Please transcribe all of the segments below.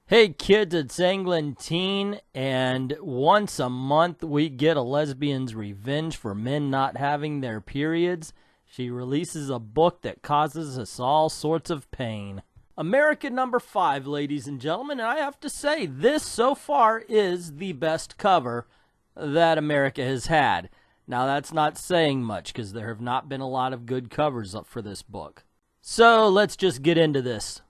Hey kids, it's Teen, and once a month we get a lesbian's revenge for men not having their periods. She releases a book that causes us all sorts of pain. America number 5, ladies and gentlemen, and I have to say, this so far is the best cover that America has had. Now that's not saying much, because there have not been a lot of good covers up for this book. So let's just get into this.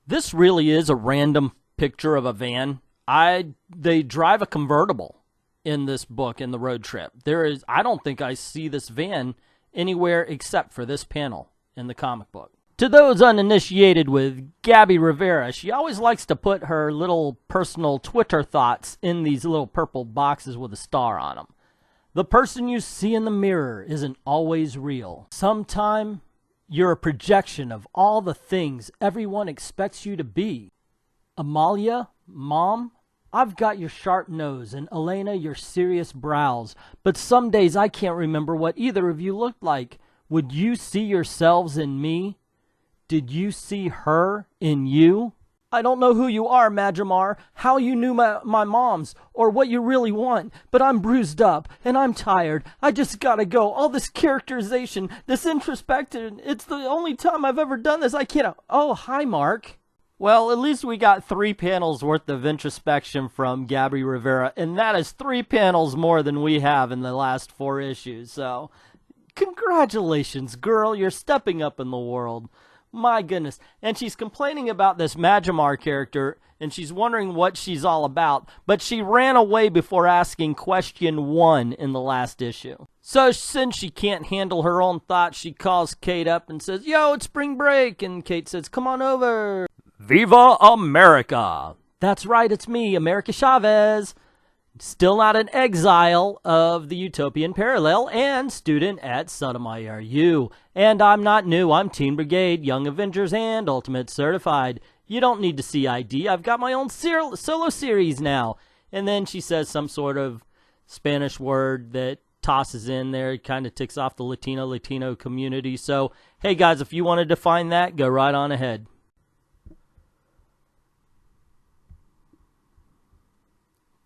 This really is a random picture of a van. They drive a convertible in this book in the road trip. I don't think I see this van anywhere except for this panel in the comic book. To those uninitiated with Gabby Rivera, she always likes to put her little personal Twitter thoughts in these little purple boxes with a star on them. The person you see in the mirror isn't always real. Sometime you're a projection of all the things everyone expects you to be. Amalia, Mom, I've got your sharp nose, and Elena, your serious brows. But some days I can't remember what either of you looked like. Would you see yourselves in me? Did you see her in you? I don't know who you are, Majamar, how you knew my mom's, or what you really want, but I'm bruised up, and I'm tired. I just gotta go. All this characterization, this introspection, it's the only time I've ever done this. I can't... Oh, hi, Mark. Well, at least we got 3 panels worth of introspection from Gabby Rivera, and that is 3 panels more than we have in the last 4 issues, so... Congratulations, girl, you're stepping up in the world. My goodness. And she's complaining about this Majamar character, and she's wondering what she's all about, but she ran away before asking question 1 in the last issue. So since she can't handle her own thoughts, she calls Kate up and says, "Yo, it's spring break," and Kate says, "Come on over." Viva America! That's right, it's me, America Chavez. Still not an exile of the Utopian Parallel and student at Sotomayor U. And I'm not new. I'm Teen Brigade, Young Avengers, and Ultimate Certified. You don't need to see ID. I've got my own solo series now. And then she says some sort of Spanish word that tosses in there. It kind of ticks off the Latino community. So, hey guys, if you want to define that, go right on ahead.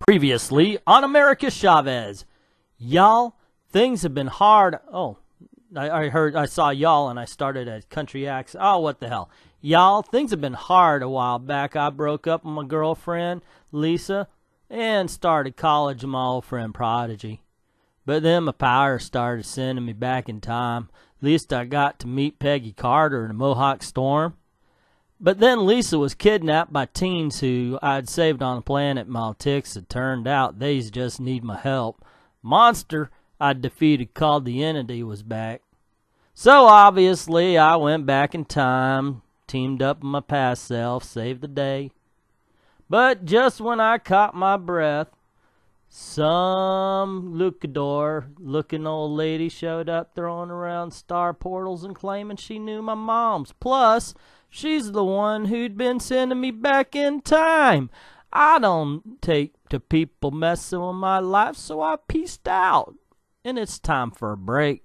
Previously on America Chavez. Y'all, things have been hard. Oh, I saw y'all and I started a country accent. Oh, what the hell. Y'all, things have been hard a while back. I broke up with my girlfriend, Lisa, and started college with my old friend Prodigy. But then my power started sending me back in time. At least I got to meet Peggy Carter in the Mohawk Storm. But then Lisa was kidnapped by teens who I'd saved on the planet Maltix. It turned out they just need my help. Monster I'd defeated called the Entity was back. So obviously I went back in time, teamed up with my past self, saved the day. But just when I caught my breath, some luchador-looking old lady showed up throwing around star portals and claiming she knew my mom's. Plus, she's the one who'd been sending me back in time. I don't take to people messing with my life, so I peaced out. And it's time for a break.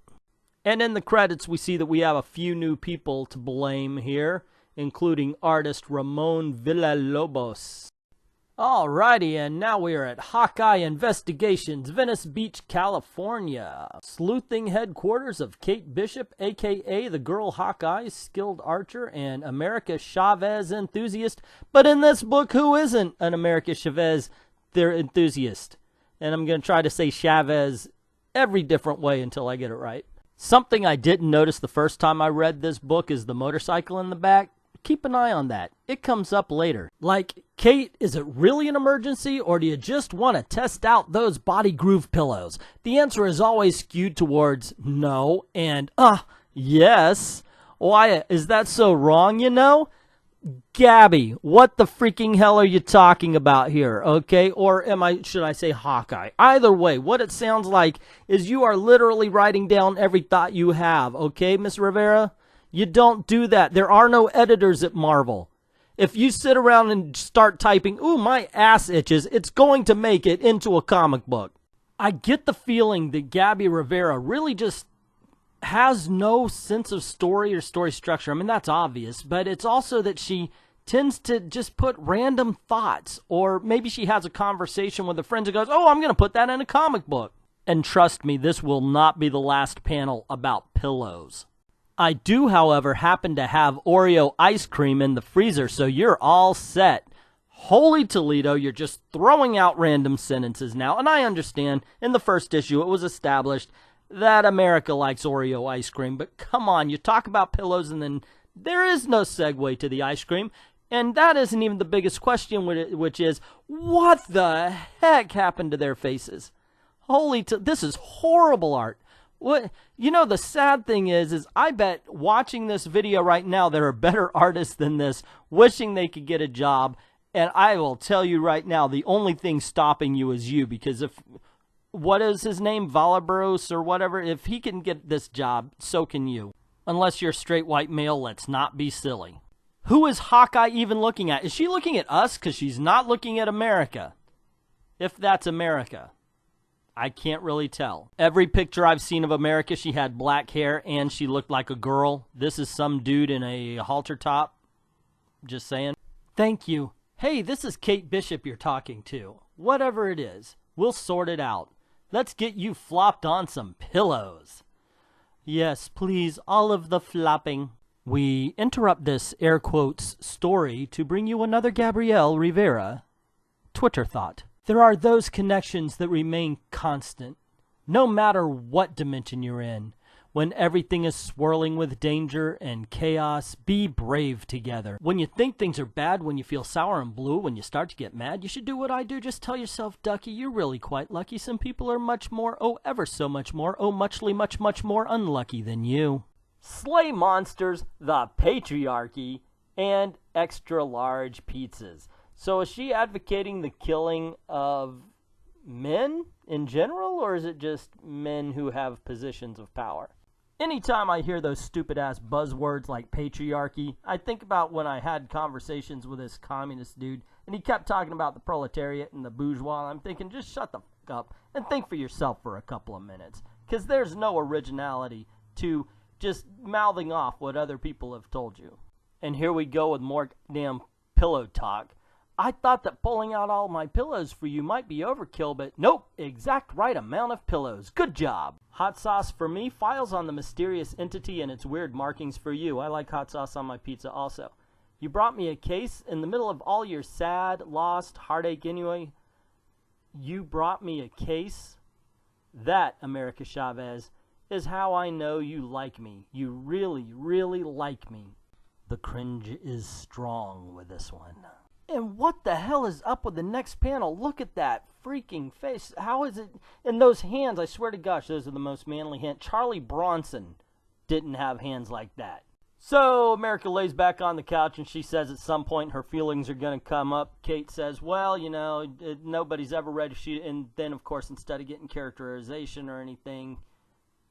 And in the credits, we see that we have a few new people to blame here, including artist Ramon Villalobos. Alrighty, and now we are at Hawkeye Investigations, Venice Beach, California. Sleuthing headquarters of Kate Bishop, a.k.a. the Girl Hawkeye, skilled archer, and America Chavez enthusiast. But in this book, who isn't an America Chavez enthusiast? And I'm going to try to say Chavez every different way until I get it right. Something I didn't notice the first time I read this book is the motorcycle in the back. Keep an eye on that. It comes up later. Like, Kate, is it really an emergency, or do you just want to test out those body groove pillows? The answer is always skewed towards no and, yes. Why, is that so wrong, you know? Gabby, what the freaking hell are you talking about here, okay? Or should I say Hawkeye? Either way, what it sounds like is you are literally writing down every thought you have, okay, Miss Rivera? You don't do that. There are no editors at Marvel. If you sit around and start typing, "Ooh, my ass itches," it's going to make it into a comic book. I get the feeling that Gabby Rivera really just has no sense of story or story structure. I mean, that's obvious, but it's also that she tends to just put random thoughts, or maybe she has a conversation with a friend and goes, oh, I'm going to put that in a comic book. And trust me, this will not be the last panel about pillows. I do, however, happen to have Oreo ice cream in the freezer, so you're all set. Holy Toledo, you're just throwing out random sentences now, and I understand in the first issue it was established that America likes Oreo ice cream, but come on, you talk about pillows and then there is no segue to the ice cream, and that isn't even the biggest question, which is, what the heck happened to their faces? This is horrible art. What, the sad thing is I bet watching this video right now, there are better artists than this, wishing they could get a job. And I will tell you right now, the only thing stopping you is you, because what is his name, Valabaros or whatever, if he can get this job, so can you. Unless you're a straight white male, let's not be silly. Who is Hawkeye even looking at? Is she looking at us? Because she's not looking at America. If that's America. I can't really tell. Every picture I've seen of America, she had black hair and she looked like a girl. This is some dude in a halter top. Just saying. Thank you. Hey, this is Kate Bishop you're talking to. Whatever it is, we'll sort it out. Let's get you flopped on some pillows. Yes, please, all of the flopping. We interrupt this air quotes story to bring you another Gabrielle Rivera Twitter thought. There are those connections that remain constant, no matter what dimension you're in. When everything is swirling with danger and chaos, be brave together. When you think things are bad, when you feel sour and blue, when you start to get mad, you should do what I do. Just tell yourself, Ducky, you're really quite lucky. Some people are much more, oh, ever so much more, oh, much more unlucky than you. Slay monsters, the patriarchy, and extra large pizzas. So is she advocating the killing of men in general, or is it just men who have positions of power? Anytime I hear those stupid-ass buzzwords like patriarchy, I think about when I had conversations with this communist dude, and he kept talking about the proletariat and the bourgeois, and I'm thinking, just shut the fuck up and think for yourself for a couple of minutes, because there's no originality to just mouthing off what other people have told you. And here we go with more damn pillow talk. I thought that pulling out all my pillows for you might be overkill, but nope, exact right amount of pillows. Good job. Hot sauce for me, files on the mysterious entity and its weird markings for you. I like hot sauce on my pizza also. You brought me a case in the middle of all your sad, lost, heartache anyway. You brought me a case? That, America Chavez, is how I know you like me. You really, really like me. The cringe is strong with this one. And what the hell is up with the next panel? Look at that freaking face. How is it? And those hands, I swear to gosh, those are the most manly hands. Charlie Bronson didn't have hands like that. So America lays back on the couch and she says at some point her feelings are going to come up. Kate says, well, nobody's ever ready. And then, of course, instead of getting characterization or anything,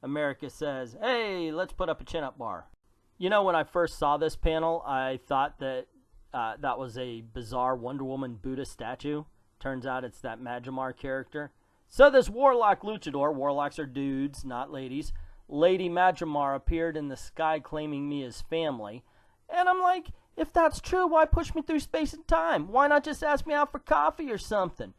America says, hey, let's put up a chin-up bar. When I first saw this panel, I thought that that was a bizarre Wonder Woman Buddha statue. Turns out it's that Majamar character. So this Warlock luchador, warlocks are dudes, not ladies, Lady Majamar appeared in the sky claiming me as family. And I'm like, if that's true, why push me through space and time? Why not just ask me out for coffee or something?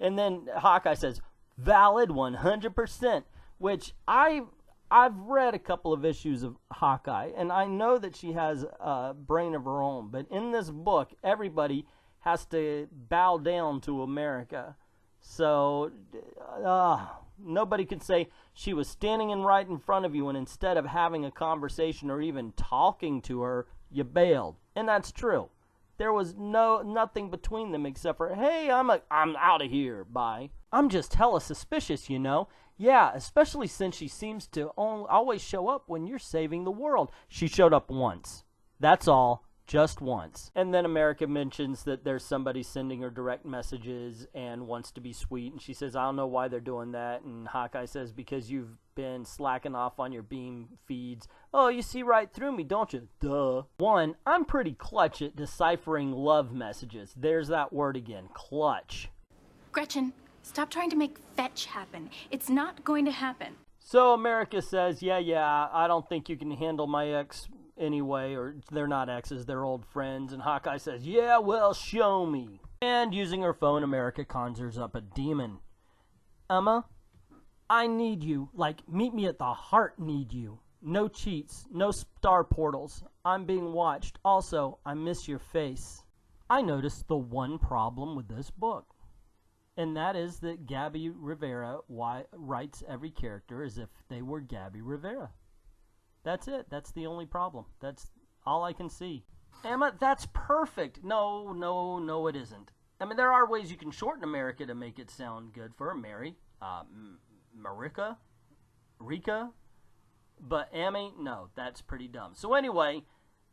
And then Hawkeye says, valid 100%, which I've read a couple of issues of Hawkeye, and I know that she has a brain of her own, but in this book, everybody has to bow down to America. So, nobody could say she was standing right in front of you, and instead of having a conversation or even talking to her, you bailed. And that's true. There was nothing between them except for, hey, I'm out of here, bye. I'm just hella suspicious, Yeah, especially since she seems to always show up when you're saving the world. She showed up once. That's all. Just once. And then America mentions that there's somebody sending her direct messages and wants to be sweet. And she says, I don't know why they're doing that. And Hawkeye says, because you've been slacking off on your beam feeds. Oh, you see right through me, don't you? Duh. One, I'm pretty clutch at deciphering love messages. There's that word again. Clutch. Gretchen. Stop trying to make fetch happen. It's not going to happen. So America says, yeah, I don't think you can handle my ex anyway, or they're not exes, they're old friends. And Hawkeye says, yeah, well, show me. And using her phone, America conjures up a demon. Emma, I need you. Like, meet me at the heart need you. No cheats, no star portals. I'm being watched. Also, I miss your face. I noticed the one problem with this book. And that is that Gabby Rivera writes every character as if they were Gabby Rivera. That's it. That's the only problem. That's all I can see. Emma, that's perfect. No, it isn't. I mean, there are ways you can shorten America to make it sound good for her. Mary, Rika. But Amy, no, that's pretty dumb. So anyway,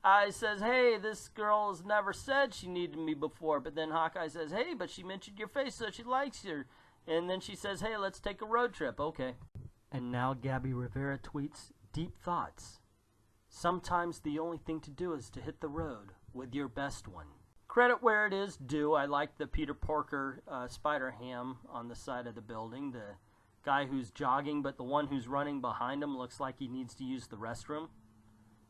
I says, hey, this girl has never said she needed me before. But then Hawkeye says, hey, but she mentioned your face, so she likes you. And then she says, hey, let's take a road trip. Okay. And now Gabby Rivera tweets, deep thoughts. Sometimes the only thing to do is to hit the road with your best one. Credit where it is due. I like the Peter Porker spider ham on the side of the building. The guy who's jogging, but the one who's running behind him looks like he needs to use the restroom.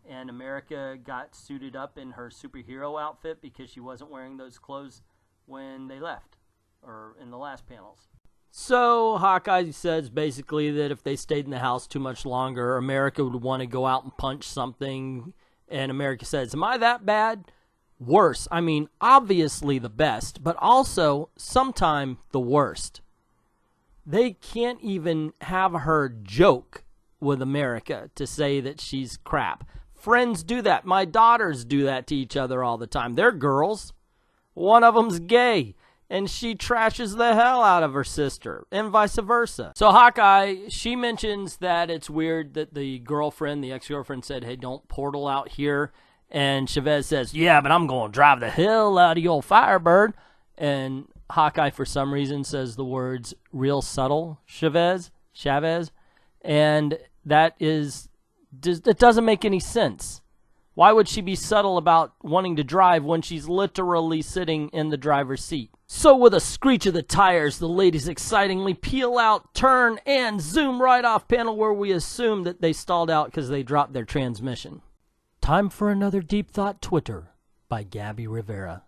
And America got suited up in her superhero outfit because she wasn't wearing those clothes when they left, or in the last panels. So Hawkeye says basically that if they stayed in the house too much longer, America would want to go out and punch something. And America says, am I that bad? Worse. I mean, obviously the best, but also sometime the worst. They can't even have her joke with America to say that she's crap. Friends do that. My daughters do that to each other all the time. They're girls. One of them's gay, and she trashes the hell out of her sister, and vice versa. So Hawkeye, she mentions that it's weird that the girlfriend, the ex-girlfriend, said, hey, don't portal out here. And Chavez says, yeah, but I'm going to drive the hell out of your Firebird. And Hawkeye, for some reason, says the words real subtle, Chavez. And that is, it doesn't make any sense. Why would she be subtle about wanting to drive when she's literally sitting in the driver's seat? So with a screech of the tires, the ladies excitingly peel out, turn, and zoom right off panel where we assume that they stalled out because they dropped their transmission. Time for another Deep Thought Twitter by Gabby Rivera.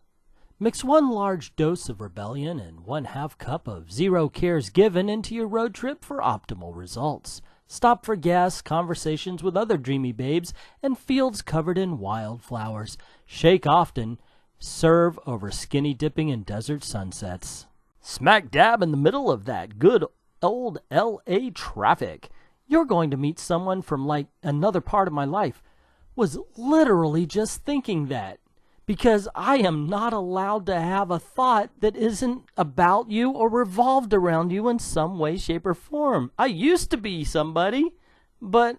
Mix 1 large dose of rebellion and 1/2 cup of zero cares given into your road trip for optimal results. Stop for gas, conversations with other dreamy babes, and fields covered in wildflowers. Shake often. Serve over skinny dipping in desert sunsets. Smack dab in the middle of that good old L.A. traffic. You're going to meet someone from, like, another part of my life. Was literally just thinking that. Because I am not allowed to have a thought that isn't about you or revolved around you in some way, shape, or form. I used to be somebody, but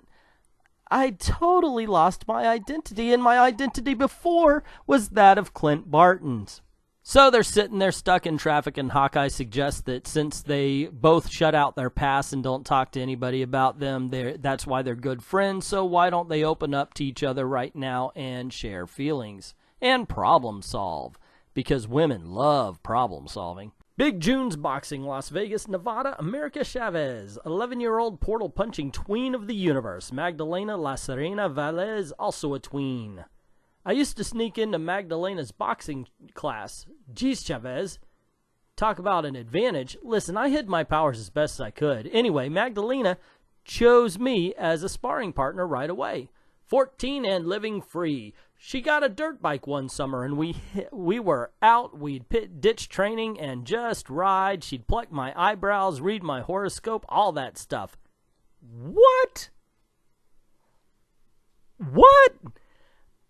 I totally lost my identity, and my identity before was that of Clint Barton's. So they're sitting there stuck in traffic, and Hawkeye suggests that since they both shut out their past and don't talk to anybody about them, that's why they're good friends, so why don't they open up to each other right now and share feelings? And problem solve, because women love problem solving. Big June's Boxing, Las Vegas, Nevada, America Chavez, 11-year-old portal punching tween of the universe. Magdalena La Serena Valles, also a tween. I used to sneak into Magdalena's boxing class. Geez, Chavez. Talk about an advantage. Listen, I hid my powers as best I could. Anyway, Magdalena chose me as a sparring partner right away. 14 and living free. She got a dirt bike one summer, and we were out. We'd ditch training and just ride. She'd pluck my eyebrows, read my horoscope, all that stuff. What? What?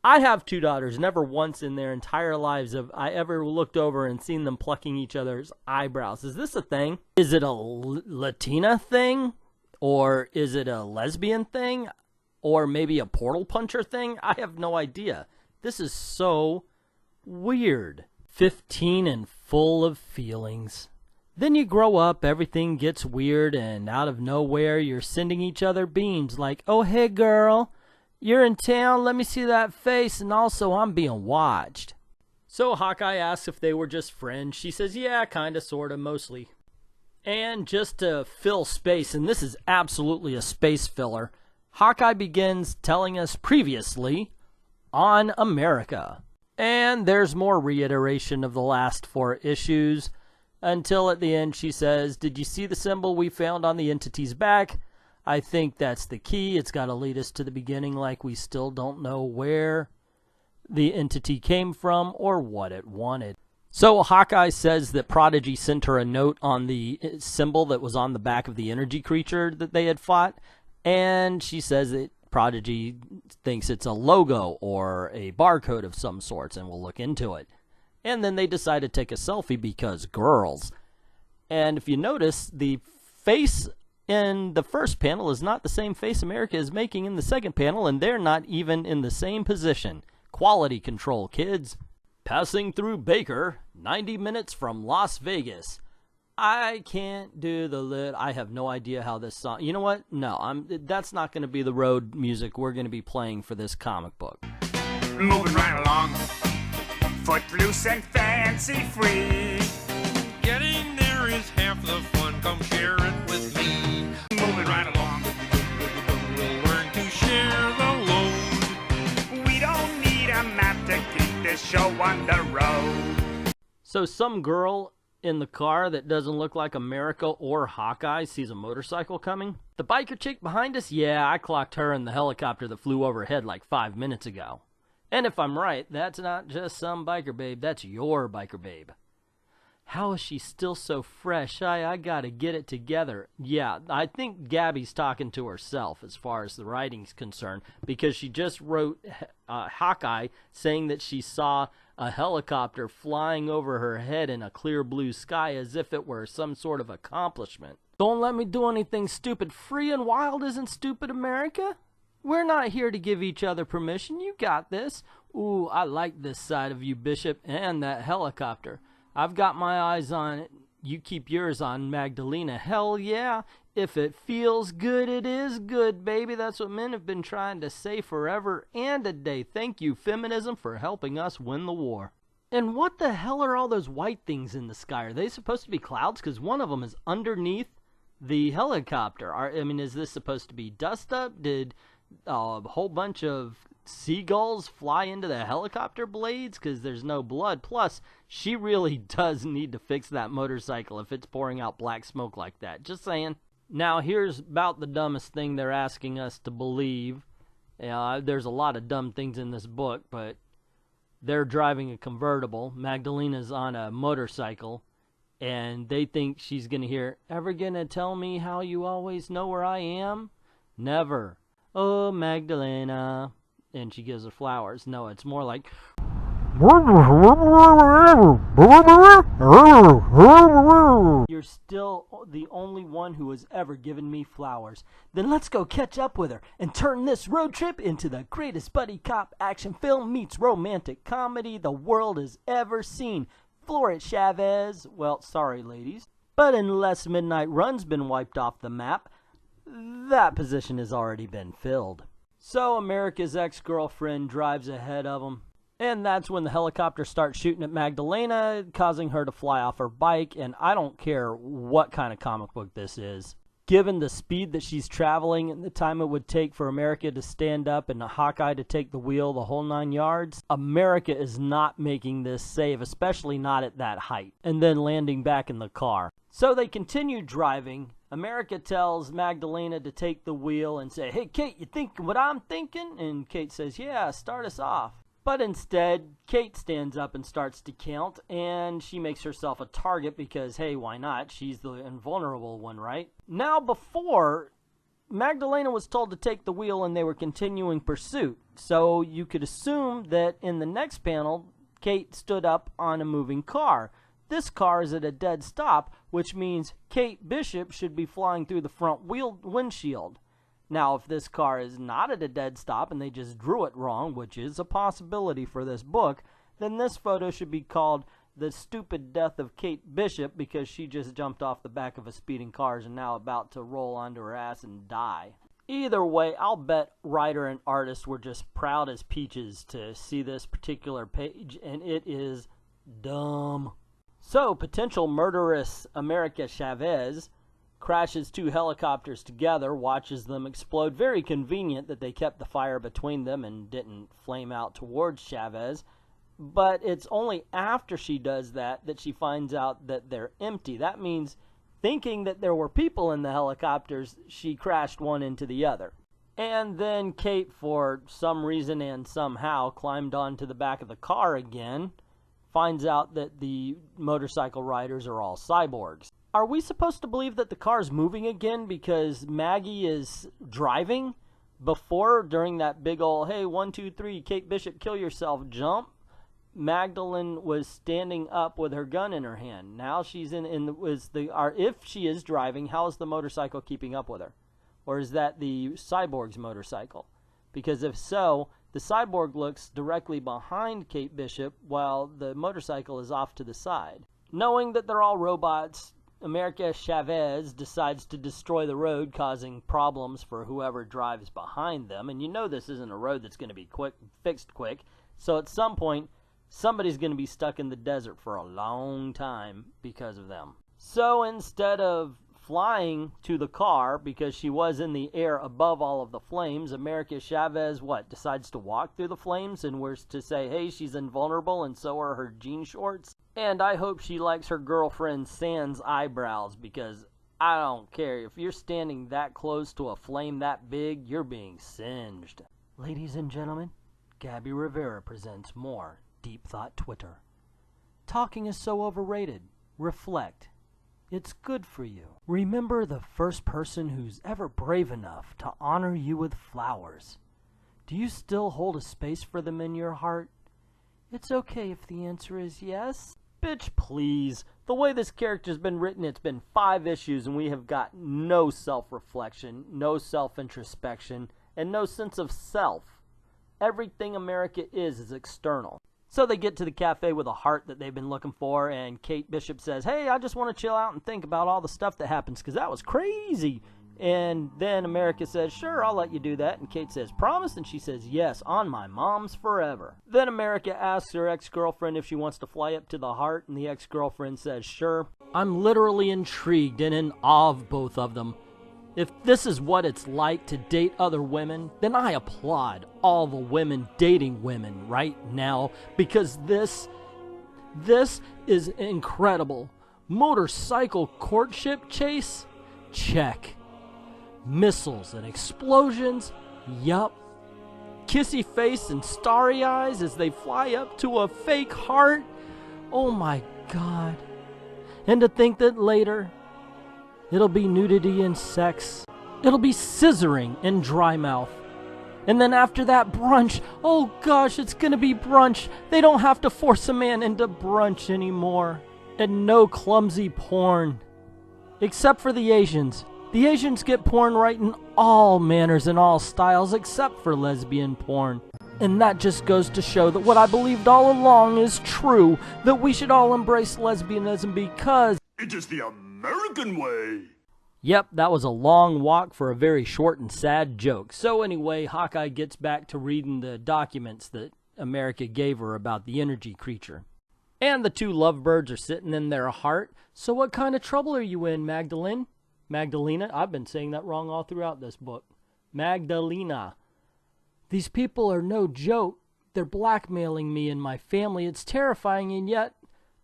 I have 2 daughters. Never once in their entire lives have I ever looked over and seen them plucking each other's eyebrows. Is this a thing? Is it a Latina thing? Or is it a lesbian thing? Or maybe a portal puncher thing? I have no idea. This is so weird. 15 and full of feelings. Then you grow up, everything gets weird, and out of nowhere you're sending each other beams like, oh, hey, girl, you're in town, let me see that face, and also I'm being watched. So Hawkeye asks if they were just friends. She says, yeah, kinda, sorta, mostly. And just to fill space, and this is absolutely a space filler, Hawkeye begins telling us previously on America. And there's more reiteration of the last 4 issues, until at the end she says, "Did you see the symbol we found on the entity's back? I think that's the key. It's got to lead us to the beginning, like we still don't know where the entity came from or what it wanted." So Hawkeye says that Prodigy sent her a note on the symbol that was on the back of the energy creature that they had fought, and she says that Prodigy thinks it's a logo or a barcode of some sorts and will look into it. And then they decide to take a selfie because girls. And if you notice, the face in the first panel is not the same face America is making in the second panel, and they're not even in the same position. Quality control, kids. Passing through Baker, 90 minutes from Las Vegas. I can't do the lid. I have no idea how this song... You know what? No, that's not going to be the road music we're going to be playing for this comic book. Moving right along, footloose and fancy free. Getting there is half the fun. Come share it with me. Moving right along, We'll learn to share the load. we don't need a map to keep this show on the road. So some girl in the car that doesn't look like America or Hawkeye sees a motorcycle coming. The biker chick behind us? Yeah, I clocked her in the helicopter that flew overhead like 5 minutes ago. And if I'm right, that's not just some biker babe, that's your biker babe. How is she still so fresh? I gotta get it together. Yeah, I think Gabby's talking to herself as far as the writing's concerned, because she just wrote Hawkeye saying that she saw a helicopter flying over her head in a clear blue sky as if it were some sort of accomplishment. Don't let me do anything stupid. Free and wild isn't stupid, America. We're not here to give each other permission. You got this. Ooh, I like this side of you, Bishop, and that helicopter. I've got my eyes on it. You keep yours on Magdalena. Hell yeah. If it feels good, it is good, baby. That's what men have been trying to say forever and a day. Thank you, feminism, for helping us win the war. And what the hell are all those white things in the sky? Are they supposed to be clouds? Because one of them is underneath the helicopter. Is this supposed to be dust up? Did a whole bunch of seagulls fly into the helicopter blades? Because there's no blood. Plus, she really does need to fix that motorcycle if it's pouring out black smoke like that. Just saying. Now, here's about the dumbest thing they're asking us to believe. There's a lot of dumb things in this book, but they're driving a convertible. Magdalena's on a motorcycle, and they think she's going to hear, "Ever going to tell me how you always know where I am?" Never. "Oh, Magdalena." And she gives her flowers. No, it's more like, "You're still the only one who has ever given me flowers. Then let's go catch up with her and turn this road trip into the greatest buddy cop action film meets romantic comedy the world has ever seen. Floor it, Chavez." Well, sorry, ladies. But unless Midnight Run's been wiped off the map, that position has already been filled. So America's ex-girlfriend drives ahead of them. And that's when the helicopter starts shooting at Magdalena, causing her to fly off her bike. And I don't care what kind of comic book this is. Given the speed that she's traveling and the time it would take for America to stand up and Hawkeye to take the wheel the whole 9 yards, America is not making this save, especially not at that height, and then landing back in the car. So they continue driving. America tells Magdalena to take the wheel and say, "Hey, Kate, you think what I'm thinking?" And Kate says, "Yeah, start us off." But instead, Kate stands up and starts to count, and she makes herself a target because, hey, why not? She's the invulnerable one, right? Now, before, Magdalena was told to take the wheel and they were continuing pursuit. So you could assume that in the next panel, Kate stood up on a moving car. This car is at a dead stop, which means Kate Bishop should be flying through the front windshield. Now, if this car is not at a dead stop and they just drew it wrong, which is a possibility for this book, then this photo should be called "The Stupid Death of Kate Bishop" because she just jumped off the back of a speeding car and is now about to roll onto her ass and die. Either way, I'll bet writer and artist were just proud as peaches to see this particular page, and it is dumb. So, potential murderess America Chavez crashes 2 helicopters together, watches them explode. Very convenient that they kept the fire between them and didn't flame out towards Chavez. But it's only after she does that that she finds out that they're empty. That means, thinking that there were people in the helicopters, she crashed one into the other. And then Kate, for some reason and somehow, climbed onto the back of the car again, finds out that the motorcycle riders are all cyborgs. Are we supposed to believe that the car's moving again because Maggie is driving? Before, during that big old, hey, 1, 2, 3, Kate Bishop, kill yourself, jump, Magdalene was standing up with her gun in her hand. Now she's if she is driving, how is the motorcycle keeping up with her? Or is that the cyborg's motorcycle? Because if so, the cyborg looks directly behind Kate Bishop while the motorcycle is off to the side. Knowing that they're all robots, America Chavez decides to destroy the road, causing problems for whoever drives behind them. And you know this isn't a road that's going to be fixed quick. So at some point, somebody's going to be stuck in the desert for a long time because of them. So instead of flying to the car, because she was in the air above all of the flames, America Chavez, decides to walk through the flames, and we're to say, hey, she's invulnerable, and so are her jean shorts. And I hope she likes her girlfriend Sans eyebrows, because I don't care. If you're standing that close to a flame that big, you're being singed. Ladies and gentlemen, Gabby Rivera presents more Deep Thought Twitter. Talking is so overrated. Reflect. It's good for you. Remember the first person who's ever brave enough to honor you with flowers. Do you still hold a space for them in your heart? It's okay if the answer is yes. Bitch, please. The way this character's been written, it's been 5 issues and we have got no self-reflection, no self-introspection, and no sense of self. Everything America is external. So they get to the cafe with a heart that they've been looking for, and Kate Bishop says, hey, I just want to chill out and think about all the stuff that happens, because that was crazy. And then America says, sure, I'll let you do that. And Kate says, promise? And she says, yes, on my mom's forever. Then America asks her ex-girlfriend if she wants to fly up to the heart, and the ex-girlfriend says, sure. I'm literally intrigued and in awe of both of them. If this is what it's like to date other women, then I applaud all the women dating women right now, because this is incredible. Motorcycle courtship chase? Check. Missiles and explosions? Yup. Kissy face and starry eyes as they fly up to a fake heart? Oh my God. And to think that later, it'll be nudity and sex. It'll be scissoring and dry mouth. And then after that, brunch. Oh gosh, it's gonna be brunch. They don't have to force a man into brunch anymore. And no clumsy porn. Except for the Asians. The Asians get porn right in all manners and all styles except for lesbian porn. And that just goes to show that what I believed all along is true. That we should all embrace lesbianism because It is the American way. Yep, that was a long walk for a very short and sad joke. So anyway, Hawkeye gets back to reading the documents that America gave her about the energy creature. And the 2 lovebirds are sitting in their heart. So what kind of trouble are you in, Magdalene? Magdalena? I've been saying that wrong all throughout this book. Magdalena. These people are no joke. They're blackmailing me and my family. It's terrifying, and yet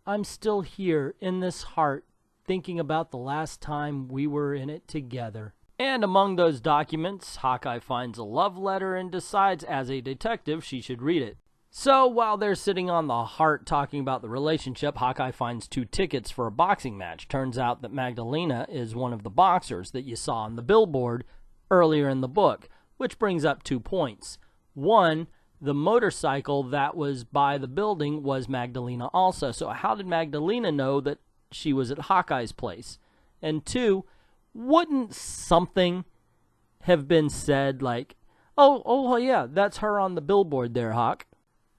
I'm still here in this heart, thinking about the last time we were in it together. And among those documents, Hawkeye finds a love letter and decides, as a detective, she should read it. So while they're sitting on the heart talking about the relationship, Hawkeye finds 2 tickets for a boxing match. Turns out that Magdalena is one of the boxers that you saw on the billboard earlier in the book, which brings up 2 points. 1, the motorcycle that was by the building was Magdalena also. So how did Magdalena know that she was at Hawkeye's place? And 2, wouldn't something have been said like, oh yeah, that's her on the billboard there, Hawk?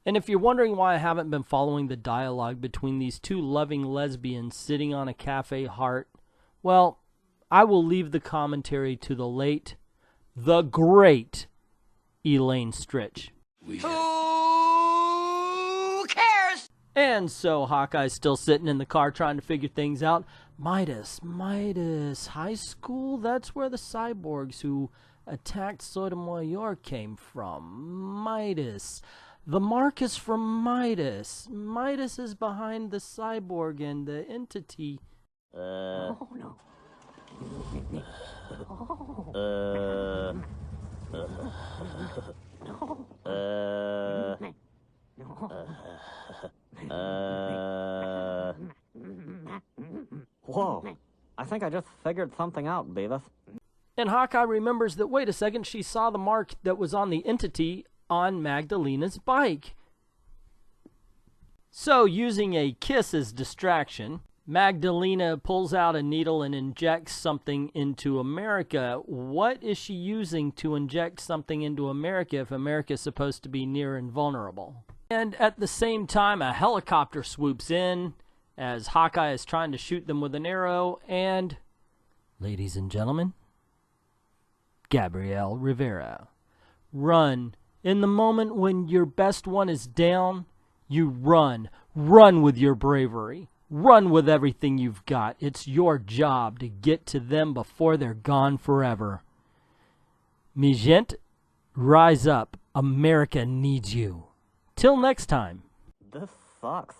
And if you're wondering why I haven't been following the dialogue between these 2 loving lesbians sitting on a cafe heart, well, I will leave the commentary to the late, the great Elaine Stritch. Who cares? And so Hawkeye's still sitting in the car trying to figure things out. Midas, High School? That's where the cyborgs who attacked Sotomayor came from. Midas. The mark is from Midas. Midas is behind the cyborg and the entity. Oh, no. Whoa. I think I just figured something out, Beavis. And Hawkeye remembers that, wait a second, she saw the mark that was on the entity on Magdalena's bike. So, using a kiss as distraction, Magdalena pulls out a needle and injects something into America. What is she using to inject something into America if America is supposed to be near invulnerable? And at the same time, a helicopter swoops in as Hawkeye is trying to shoot them with an arrow, and, ladies and gentlemen, Gabrielle Rivera. Run. In the moment when your best one is down, you run. Run with your bravery. Run with everything you've got. It's your job to get to them before they're gone forever. Mi gente, rise up. America needs you. Till next time. This sucks.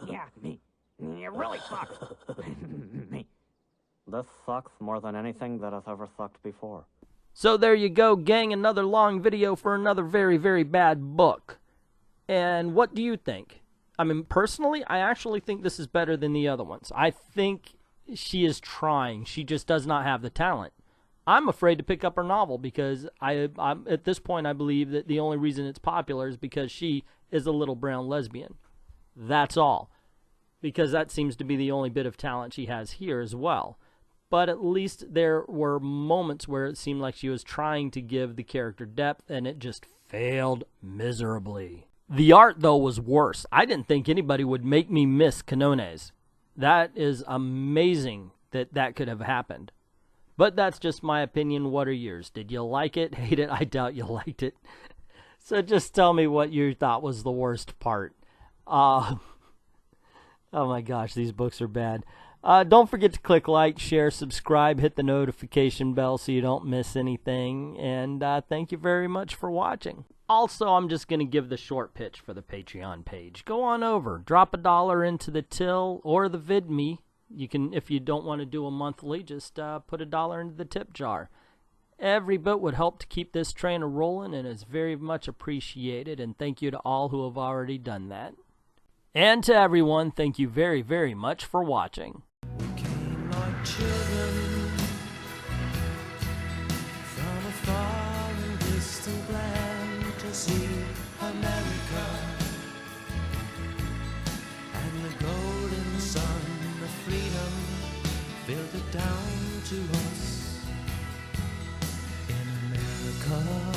Yeah, me. It really sucks. Me. This sucks more than anything that has ever sucked before. So there you go, gang. Another long video for another very, very bad book. And what do you think? I mean, personally, I actually think this is better than the other ones. I think she is trying. She just does not have the talent. I'm afraid to pick up her novel because I'm at this point, I believe that the only reason it's popular is because she is a little brown lesbian. That's all. Because that seems to be the only bit of talent she has here as well. But at least there were moments where it seemed like she was trying to give the character depth, and it just failed miserably. The art, though, was worse. I didn't think anybody would make me miss Canones. That is amazing that that could have happened. But that's just my opinion. What are yours? Did you like it? Hate it? I doubt you liked it. So just tell me what you thought was the worst part. Oh my gosh, these books are bad. Don't forget to click like, share, subscribe, hit the notification bell so you don't miss anything. And thank you very much for watching. Also, I'm just going to give the short pitch for the Patreon page. Go on over, drop $1 into the till or the VidMe. You can, if you don't want to do a monthly, just put $1 into the tip jar. Every bit would help to keep this train a-rolling and is very much appreciated. And thank you to all who have already done that. And to everyone, thank you very, very much for watching. We came like children from a far and distant land to see America, and the golden sun of freedom filtered down to us in America.